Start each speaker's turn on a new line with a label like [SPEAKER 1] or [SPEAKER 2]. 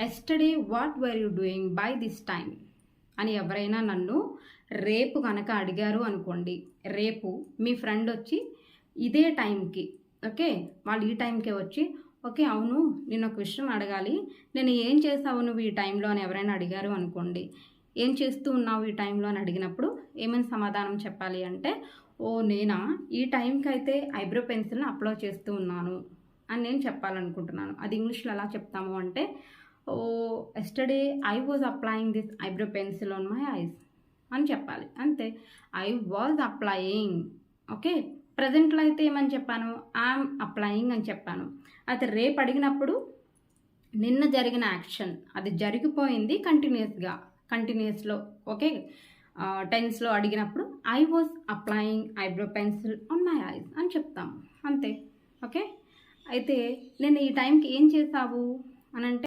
[SPEAKER 1] Yesterday what were you doing by this time అని ఎవరైనా నన్ను రేపు కనుక అడిగారు అనుకోండి, రేపు మీ ఫ్రెండ్ వచ్చి ఇదే టైంకి, ఓకే, వాళ్ళు ఈ టైంకే వచ్చి, ఓకే అవును నేను ఒక విషయం అడగాలి, నేను ఏం చేసావు నువ్వు ఈ టైంలో అని ఎవరైనా అడిగారు అనుకోండి, ఏం చేస్తూ ఉన్నావు ఈ టైంలో అని అడిగినప్పుడు ఏమైనా సమాధానం చెప్పాలి అంటే, ఓ నేనా ఈ టైంకి అయితే ఐబ్రో పెన్సిల్ని అప్లై చేస్తూ ఉన్నాను అని నేను చెప్పాలనుకుంటున్నాను. అది ఇంగ్లీష్లో ఎలా చెప్తాము అంటే, oh yesterday I was applying this eyebrow pencil on my eyes అని చెప్పాలి. అంతే, ఐ వాజ్ అప్లయింగ్. ఓకే, ప్రజెంట్లో అయితే ఏమని చెప్పాను, ఐఎమ్ అప్లయింగ్ అని చెప్పాను. అయితే రేపు అడిగినప్పుడు నిన్న జరిగిన యాక్షన్ అది జరిగిపోయింది కంటిన్యూస్లో, ఓకే, టెన్స్లో అడిగినప్పుడు I was applying eyebrow pencil on my eyes అని చెప్తాము. అంతే, ఓకే. అయితే నేను ఈ టైంకి ఏం చేసావు అని అంటే